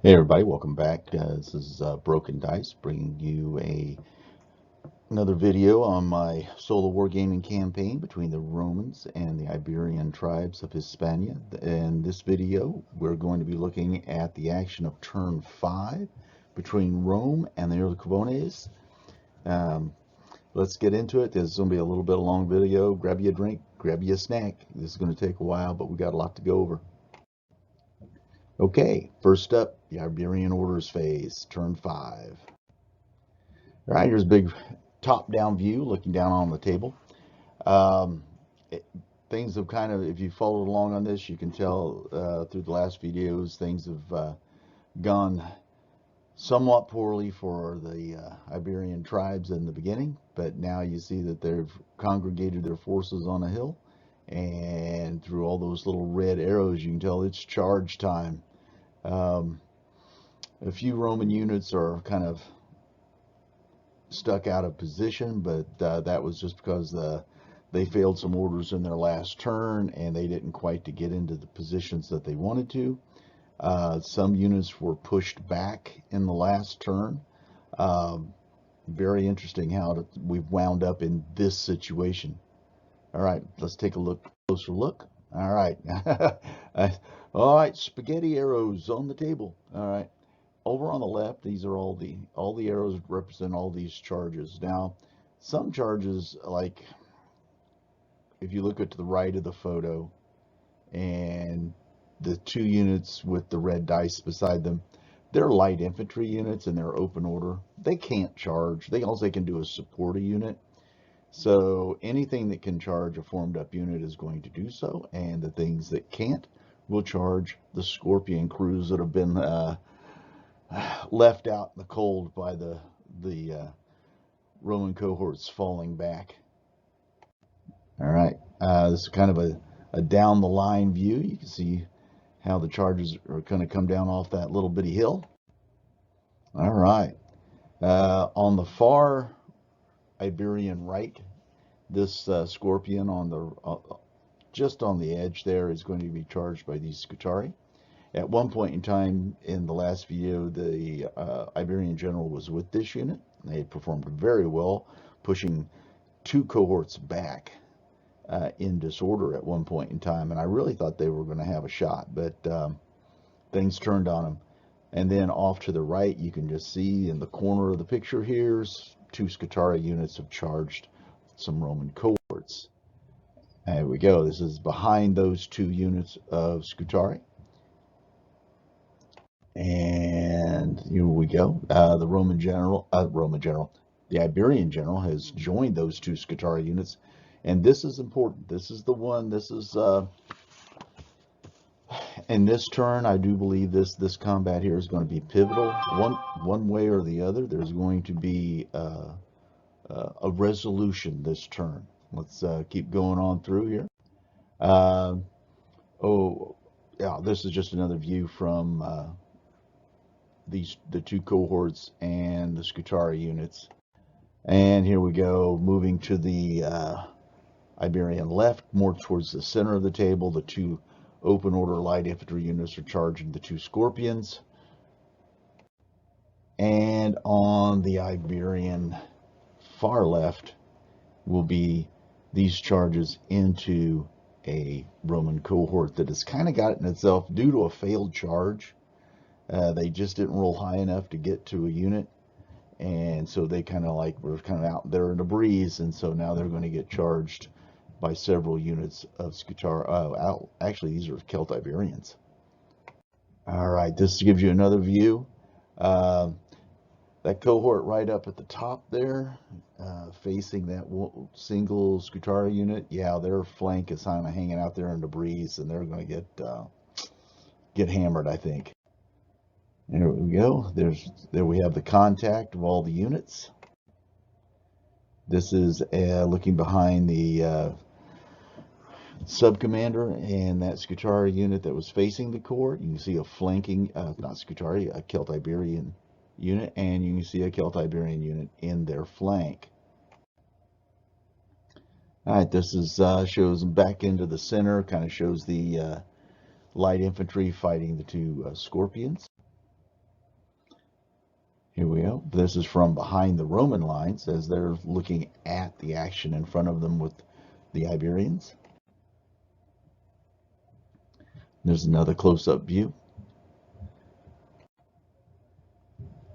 Hey everybody, welcome back. This is Broken Dice, bringing you another video on my Solo Wargaming campaign between the Romans and the Iberian tribes of Hispania. In this video, we're going to be looking at the action of turn 5 between Rome and the Illercavones. Let's get into it. This is going to be a little bit of a long video. Grab you a drink, grab you a snack. This is going to take a while, but we got a lot to go over. Okay, first up, the Iberian Orders phase, turn 5. All right, here's a big top-down view looking down on the table. Um, Things have kind of, if you followed along on this, you can tell through the last videos, things have gone somewhat poorly for the Iberian tribes in the beginning, but now you see that they've congregated their forces on a hill, and through all those little red arrows, you can tell it's charge time. A few Roman units are kind of stuck out of position, but that was just because they failed some orders in their last turn and they didn't quite to get into the positions that they wanted to. Some units were pushed back in the last turn. Very interesting how we've wound up in this situation. All right, let's take a closer look. All right. All right, spaghetti arrows on the table. All right. Over on the left, these are all the arrows represent all these charges. Now, some charges, like if you look at the right of the photo and the two units with the red dice beside them, they're light infantry units and they're open order. They can't charge. All they can do is support a unit. So anything that can charge a formed up unit is going to do so, and the things that can't will charge the Scorpion crews that have been left out in the cold by the Roman cohorts falling back. All right, this is kind of a down the line view. You can see how the charges are going to come down off that little bitty hill. All right, on the far Iberian right, this Scorpion on the just on the edge there is going to be charged by these Scutari. At one point in time in the last video, the Iberian general was with this unit. They performed very well, pushing two cohorts back in disorder at one point in time, and I really thought they were going to have a shot, but things turned on them. And then off to the right, you can just see in the corner of the picture here, two Scutari units have charged some Roman cohorts. There we go. This is behind those two units of Scutari. And here we go. The Iberian general has joined those two Scutari units, and this is important. This is the one. This is in this turn. I do believe this combat here is going to be pivotal. One way or the other. There's going to be a resolution this turn. Let's keep going on through here. Oh, yeah. This is just another view from the two cohorts and the Scutari units. And here we go, moving to the Iberian left, more towards the center of the table. The two open order light infantry units are charging the two Scorpions. And on the Iberian far left will be these charges into a Roman cohort that has kind of gotten itself, due to a failed charge, they just didn't roll high enough to get to a unit, and so they kind of were kind of out there in the breeze, and so now they're going to get charged by several units of Scutari. Oh, actually, these are Celt-Iberians. All right, this gives you another view. That cohort right up at the top there, facing that single Scutari unit, yeah, their flank is kind of hanging out there in the breeze, and they're going to get hammered, I think. There we go. There we have the contact of all the units. This is looking behind the sub-commander and that Scutari unit that was facing the court. You can see a flanking, not Scutari, a Celt-Iberian unit, and you can see a Celt-Iberian unit in their flank. All right, this is shows them back into the center, kind of shows the light infantry fighting the two Scorpions. go. This is from behind the Roman lines as they're looking at the action in front of them with the Iberians. There's another close-up view.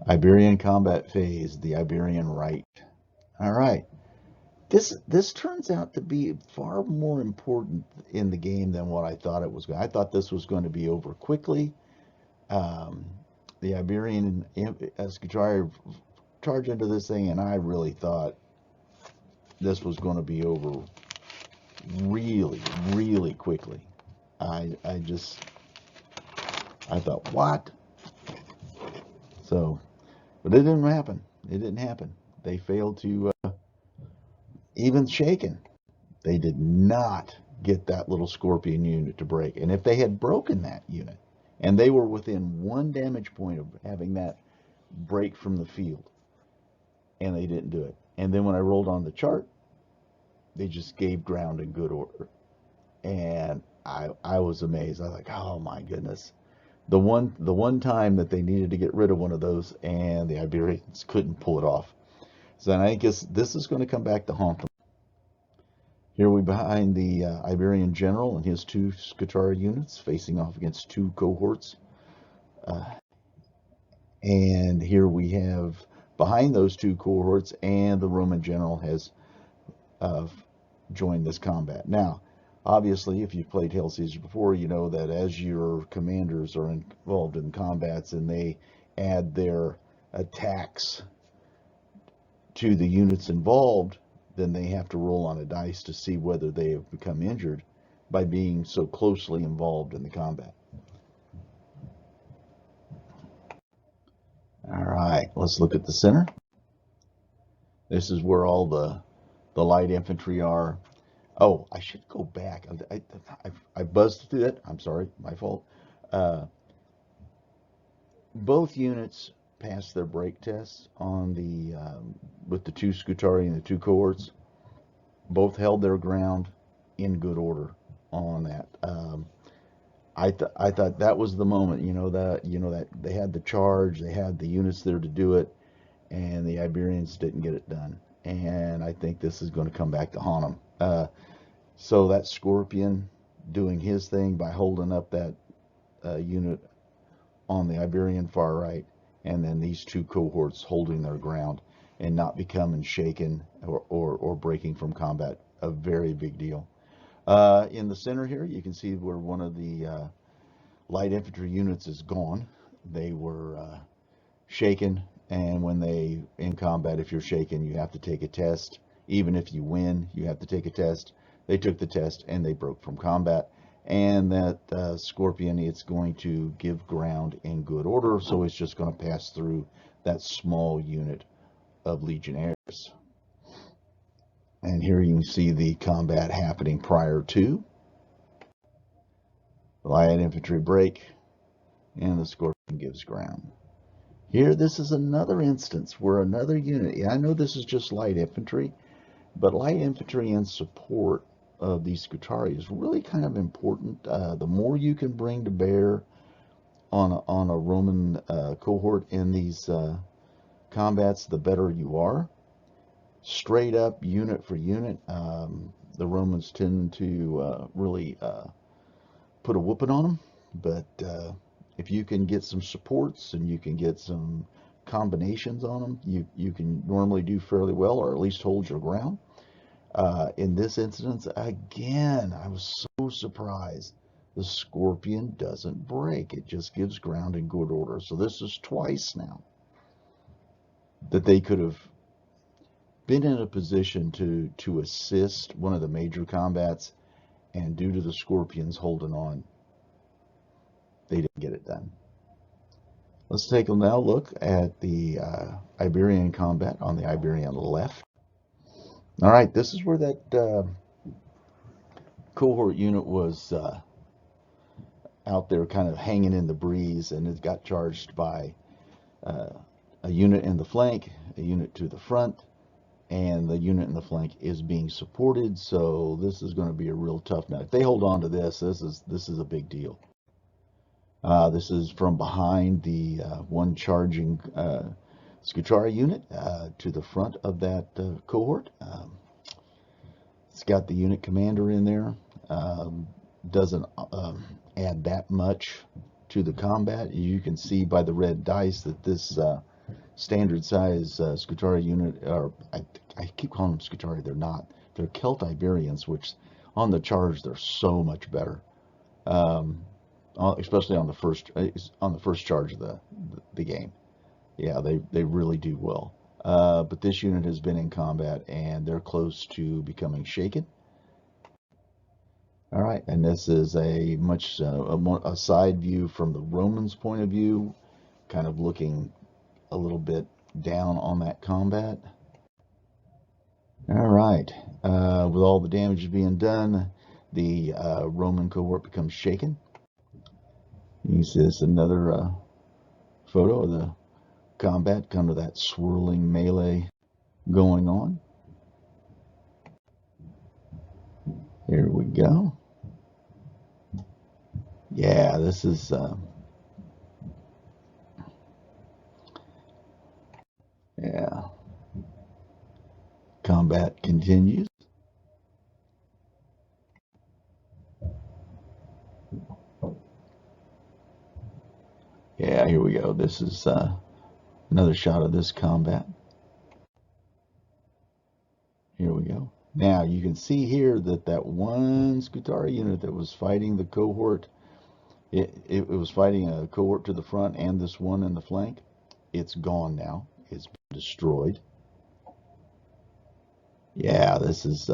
Iberian combat phase, the Iberian right. All right. This turns out to be far more important in the game than what I thought it was going. I thought this was going to be over quickly. The Iberian Scutari charge into this thing, and I really thought this was going to be over really, really quickly. I thought, what? So, but it didn't happen. It didn't happen. They failed to even shaken. They did not get that little Scorpion unit to break. And if they had broken that unit, and they were within 1 damage point of having that break from the field, and they didn't do it. And then when I rolled on the chart, they just gave ground in good order. And I was amazed. I was like, oh my goodness. The one time that they needed to get rid of one of those, and the Iberians couldn't pull it off. So I guess this is going to come back to haunt them. Here we behind the Iberian general and his 2 Scutari units facing off against 2 cohorts. And here we have behind those 2 cohorts, and the Roman general has joined this combat. Now, obviously, if you've played Hail Caesar before, you know that as your commanders are involved in combats and they add their attacks to the units involved, then they have to roll on a dice to see whether they have become injured by being so closely involved in the combat. All right, let's look at the center. This is where all the light infantry are. Oh, I should go back. I buzzed through it. I'm sorry, my fault. Both units passed their break tests on the with the 2 Scutari and the 2 cohorts. Both held their ground in good order on that. I thought that was the moment. That they had the charge, they had the units there to do it, and the Iberians didn't get it done. And I think this is going to come back to haunt them. So that Scorpion doing his thing by holding up that unit on the Iberian far right, and then these 2 cohorts holding their ground and not becoming shaken or breaking from combat. A very big deal. In the center here, you can see where one of the light infantry units is gone. They were shaken, and when they in combat, if you're shaken, you have to take a test. Even if you win, you have to take a test. They took the test and they broke from combat. And that Scorpion, it's going to give ground in good order, so it's just going to pass through that small unit of legionnaires. And here you can see the combat happening prior to. The light infantry break, and the Scorpion gives ground. Here, this is another instance where another unit, I know this is just light infantry, but light infantry in support of these Scutari is really kind of important. The more you can bring to bear on a Roman cohort in these combats, the better you are. Straight up, unit for unit, the Romans tend to really put a whooping on them. But if you can get some supports and you can get some combinations on them, you can normally do fairly well, or at least hold your ground. In this instance, again, I was so surprised. The Scorpion doesn't break. It just gives ground in good order. So this is twice now that they could have been in a position to assist one of the major combats, and due to the Scorpions holding on, they didn't get it done. Let's take a now look at the Iberian combat on the Iberian left. All right, this is where that cohort unit was out there kind of hanging in the breeze, and it got charged by a unit in the flank, a unit to the front, and the unit in the flank is being supported. So this is going to be a real tough nut. If they hold on to this is a big deal. This is from behind the one charging Scutari unit to the front of that cohort. It's got the unit commander in there. Doesn't add that much to the combat. You can see by the red dice that this standard size Scutari unit, or I keep calling them Scutari, they're not. They're Celt Iberians, which on the charge they're so much better, especially on the first charge of the game. Yeah, they really do well. But this unit has been in combat and they're close to becoming shaken. All right, and this is a much a side view from the Romans' point of view, kind of looking a little bit down on that combat. All right, with all the damage being done, the Roman cohort becomes shaken. You can see this another photo of the combat, kind of that swirling melee going on. Here we go. Yeah, this is yeah. Combat continues. Yeah, here we go. This is another shot of this combat. Here we go. Now you can see here that one Scutari unit that was fighting the cohort, it was fighting a cohort to the front and this one in the flank. It's gone now. It's been destroyed. Yeah, this is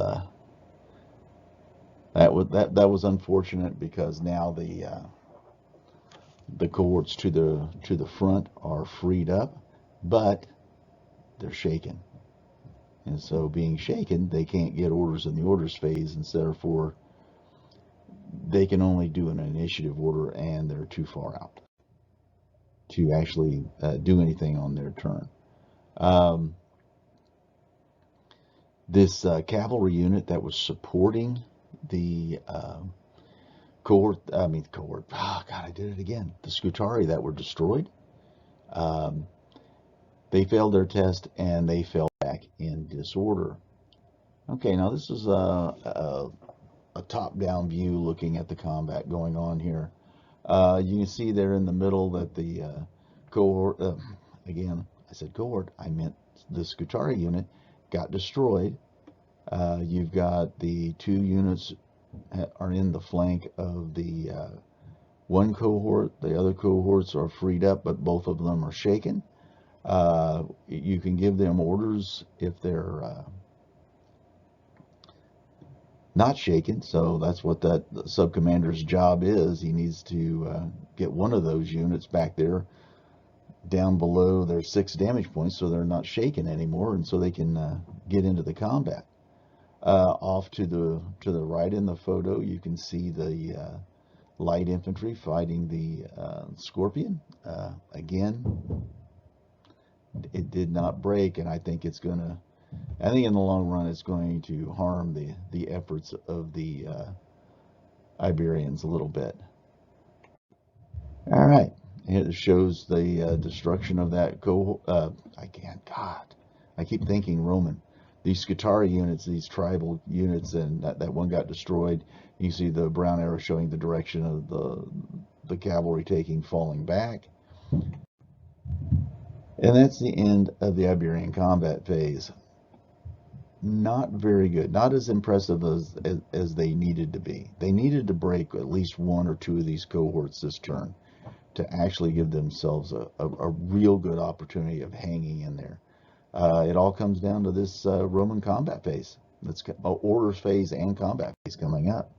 that was unfortunate because now the cohorts to the front are freed up, but they're shaken. And so being shaken, they can't get orders in the orders phase, and therefore they can only do an initiative order, and they're too far out to actually do anything on their turn. This cavalry unit that was supporting the cohort, oh God, I did it again. The Scutari that were destroyed, they failed their test and they fell back in disorder. Okay, now this is a top-down view looking at the combat going on here. You can see there in the middle that the cohort, again, I said cohort, I meant the Scutari unit, got destroyed. You've got the two units are in the flank of the one cohort. The other cohorts are freed up, but both of them are shaken. You can give them orders if they're not shaken, so that's what that sub-commander's job is. He needs to get one of those units back there down below their 6 damage points so they're not shaken anymore, and so they can get into the combat. Off to the right in the photo, you can see the light infantry fighting the Scorpion. Again, it did not break, and I think in the long run it's going to harm the efforts of the Iberians a little bit. All right, it shows the destruction of that cohort. I keep thinking Roman. These Scutari units, these tribal units, and that one got destroyed. You see the brown arrow showing the direction of the cavalry falling back. And that's the end of the Iberian combat phase. Not very good. Not as impressive as they needed to be. They needed to break at least one or two of these cohorts this turn to actually give themselves a real good opportunity of hanging in there. It all comes down to this Roman combat phase. That's orders phase and combat phase coming up.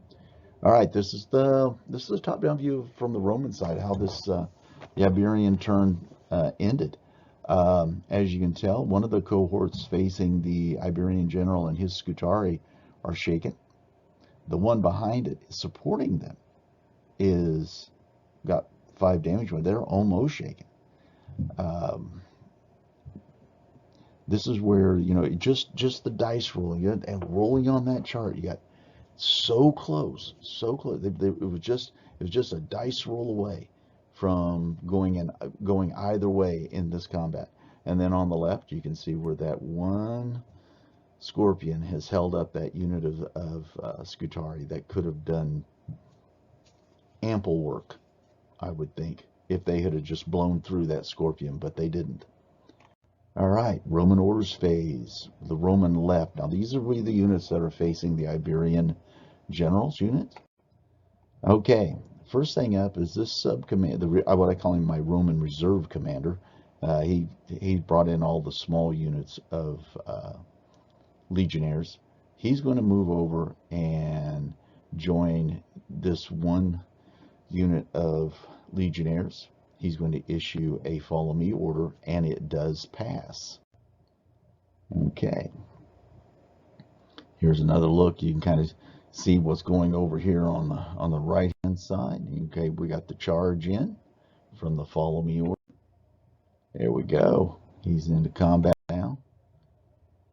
All right, this is the top-down view from the Roman side, how the Iberian turn ended. As you can tell, one of the cohorts facing the Iberian general and his Scutari are shaken. The one behind it, supporting them, is got 5 damage. They're almost shaken. This is where, just the dice rolling and rolling on that chart, you got so close. It was just a dice roll away from going either way in this combat. And then on the left, you can see where that one Scorpion has held up that unit of Scutari that could have done ample work, I would think, if they had just blown through that Scorpion, but they didn't. All right, Roman orders phase. The Roman left. Now, these are really the units that are facing the Iberian generals unit. Okay, first thing up is this sub-command, what I call him my Roman reserve commander. He brought in all the small units of legionnaires. He's going to move over and join this one unit of legionnaires. He's going to issue a follow me order, and it does pass. Okay. Here's another look. You can kind of see what's going over here on the right hand side. Okay, we got the charge in from the follow me order. There we go. He's into combat now.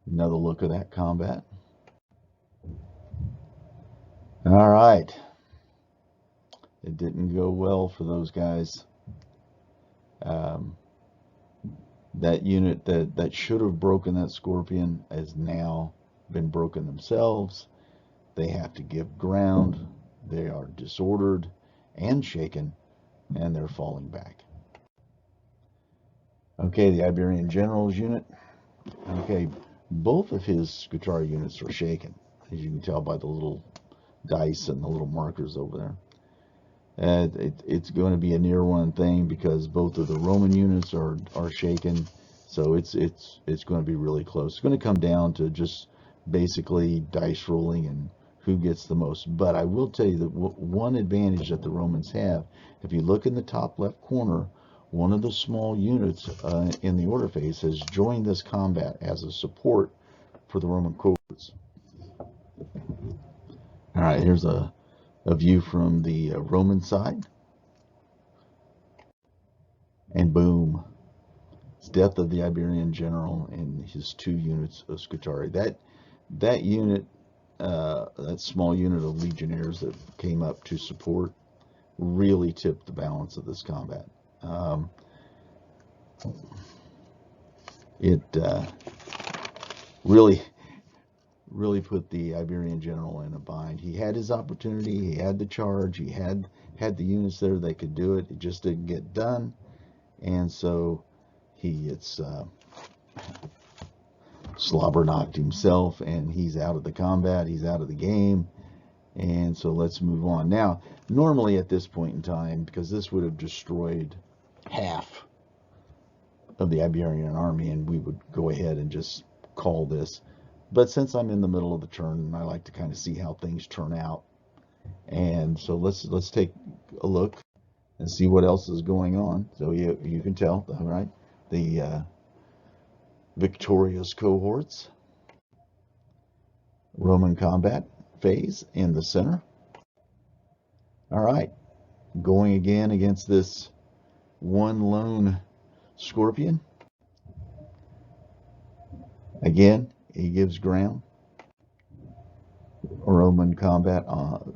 Another look of that combat. All right. It didn't go well for those guys. That unit that should have broken that Scorpion has now been broken themselves. They have to give ground. They are disordered and shaken, and they're falling back. Okay, the Iberian General's unit. Okay, both of his Scutari units are shaken, as you can tell by the little dice and the little markers over there. It's going to be a near one thing because both of the Roman units are shaken, so it's going to be really close. It's going to come down to just basically dice rolling and who gets the most. But I will tell you that one advantage that the Romans have, if you look in the top left corner, one of the small units in the order phase has joined this combat as a support for the Roman cohorts. All right, here's a view from the Roman side. And boom, it's death of the Iberian general and his 2 units of Scutari. That unit, that small unit of legionnaires that came up to support, really tipped the balance of this combat. It really put the Iberian general in a bind. He had his opportunity, he had the charge, he had the units there that could do it. It just didn't get done, and so he gets slobber knocked himself, and he's out of the combat, he's out of the game. And so let's move on. Now, normally at this point in time, because this would have destroyed half of the Iberian army, and we would go ahead and just call this. But since I'm in the middle of the turn, I like to kind of see how things turn out. And so let's take a look and see what else is going on. So you can tell, all right, the victorious cohorts, Roman combat phase in the center. All right, going again against this one lone Scorpion. Again, he gives ground. Roman combat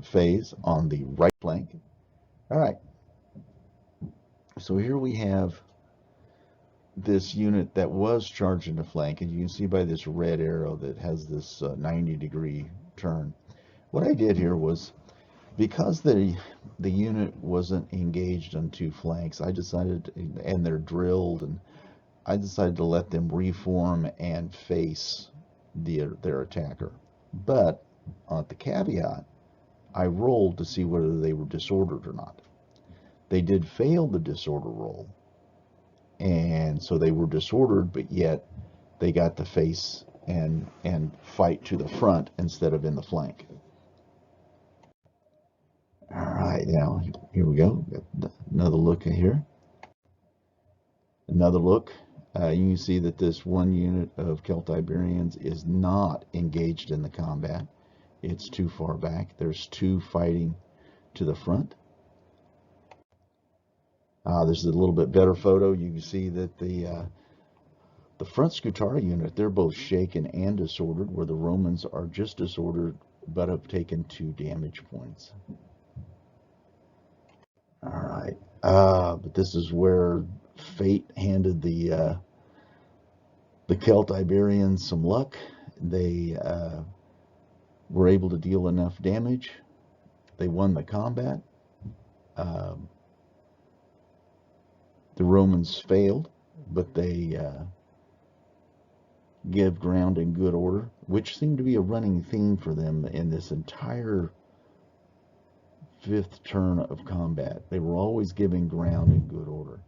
phase on the right flank. All right. So here we have this unit that was charging the flank, and you can see by this red arrow that has this 90-degree turn. What I did here was, because the unit wasn't engaged on 2 flanks, I decided, and they're drilled, and I decided to let them reform and face their attacker. But on the caveat, I rolled to see whether they were disordered or not. They did fail the disorder roll, and so they were disordered, but yet they got to face and fight to the front instead of in the flank. All right, now here we go. Another look here. Another look. You can see that this one unit of Celtiberians is not engaged in the combat. It's too far back. There's 2 fighting to the front. This is a little bit better photo. You can see that the front Scutari unit, they're both shaken and disordered, where the Romans are just disordered but have taken 2 damage points. All right, but this is where fate handed the The Celt Iberians some luck. They were able to deal enough damage. They won the combat. Um, the Romans failed, but they give ground in good order, which seemed to be a running theme for them in this entire fifth turn of combat. They were always giving ground in good order.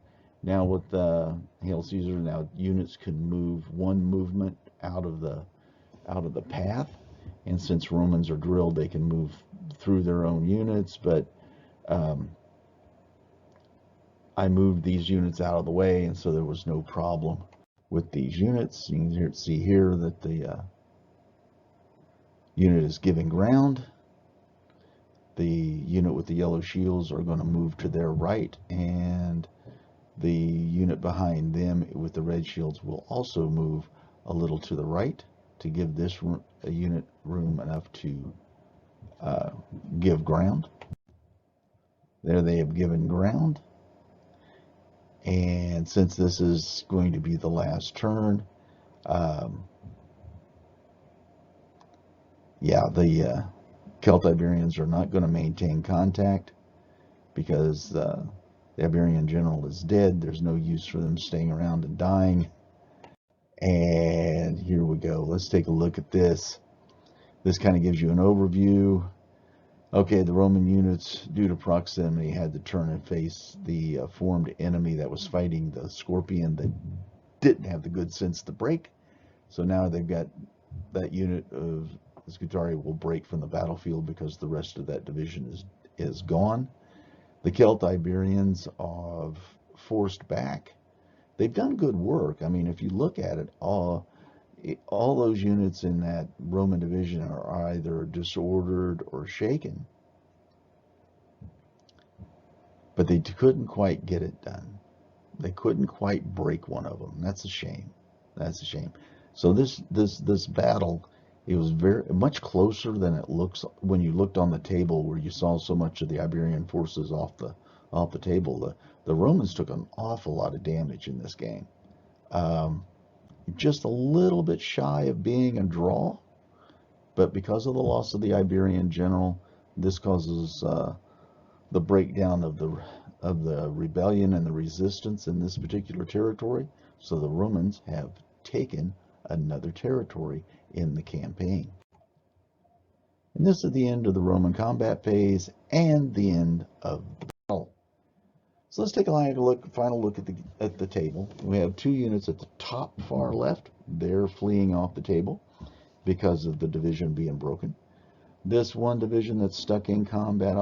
Now with Hail Caesar, now units can move one movement out of the path, and since Romans are drilled, they can move through their own units. But I moved these units out of the way, and so there was no problem with these units. You can see here that the unit is giving ground. The unit with the yellow shields are going to move to their right, and the unit behind them with the red shields will also move a little to the right to give this unit room enough to give ground. There they have given ground. And since this is going to be the last turn, yeah, the Celt Iberians are not going to maintain contact because the Iberian general is dead. There's no use for them staying around and dying. And here we go. Let's take a look at this. This kind of gives you an overview. Okay, the Roman units, due to proximity, had to turn and face the formed enemy that was fighting the Scorpion that didn't have the good sense to break. So now they've got that unit of Scutari will break from the battlefield because the rest of that division is gone. The Celt Iberians are forced back. They've done good work. I mean, if you look at it, all those units in that Roman division are either disordered or shaken. But they couldn't quite get it done. They couldn't quite break one of them. That's a shame. That's a shame. So this battle, it was very much closer than it looks when you looked on the table, where you saw so much of the Iberian forces off the table. The Romans took an awful lot of damage in this game. Just a little bit shy of being a draw, but because of the loss of the Iberian general, this causes the breakdown of the rebellion and the resistance in this particular territory. So the Romans have taken another territory in the campaign. And this is the end of the Roman combat phase and the end of the battle. So let's take a final look at the table. We have two units at the top far left. They're fleeing off the table because of the division being broken. This one division that's stuck in combat,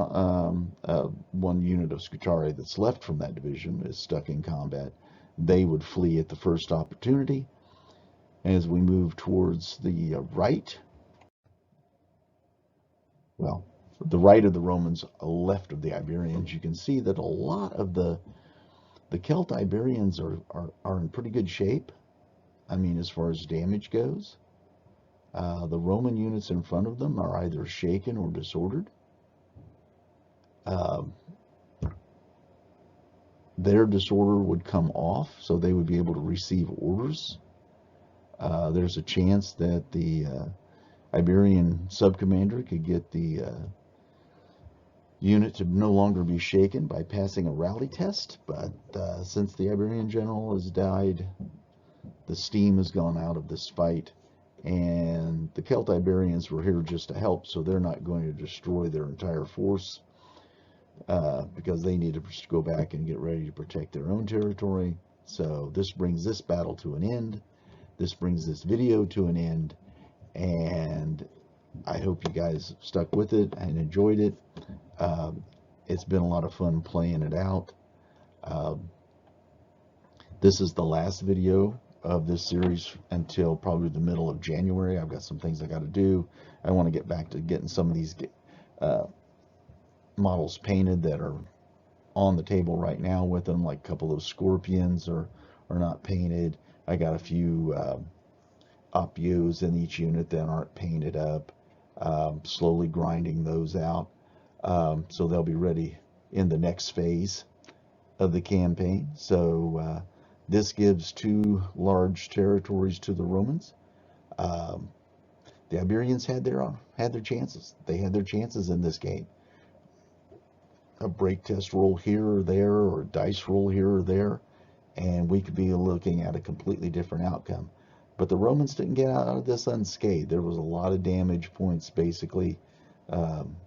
one unit of Scutari that's left from that division is stuck in combat. They would flee at the first opportunity. As we move towards the right, well, the right of the Romans, left of the Iberians, you can see that a lot of the Celt Iberians are in pretty good shape. I mean, as far as damage goes. The Roman units in front of them are either shaken or disordered. Their disorder would come off, so they would be able to receive orders. There's a chance that the Iberian subcommander could get the unit to no longer be shaken by passing a rally test, but since the Iberian general has died, the steam has gone out of this fight, and the Celt Iberians were here just to help, so they're not going to destroy their entire force because they need to go back and get ready to protect their own territory. So this brings this battle to an end. This brings this video to an end, and I hope you guys stuck with it and enjoyed it. It's been a lot of fun playing it out. This is the last video of this series until probably the middle of January. I've got some things I got to do. I want to get back to getting some of these models painted that are on the table right now with them, like a couple of those Scorpions are not painted. I got a few Oppios in each unit that aren't painted up. Slowly grinding those out, so they'll be ready in the next phase of the campaign. So This gives 2 large territories to the Romans. Um, the Iberians had their chances. They had their chances in this game. A break test roll here or there, or a dice roll here or there, and we could be looking at a completely different outcome. But the Romans didn't get out of this unscathed. There was a lot of damage points basically um,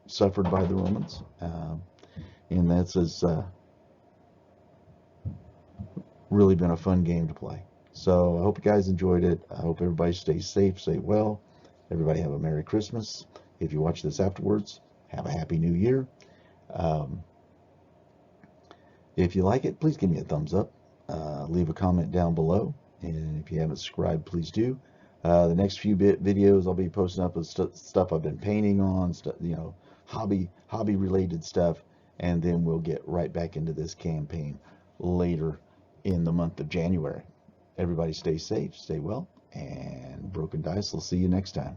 suffered by the Romans, and that's really been a fun game to play. So I hope you guys enjoyed it. I hope everybody stays safe, stay well. Everybody have a Merry Christmas. If you watch this afterwards, have a Happy New Year. Um, if you like it, please give me a thumbs up. Leave a comment down below. And if you haven't subscribed, please do. The next few videos I'll be posting up with stuff I've been painting on, hobby related stuff, and then we'll get right back into this campaign later in the month of January. Everybody stay safe, stay well, and Broken Dice will see you next time.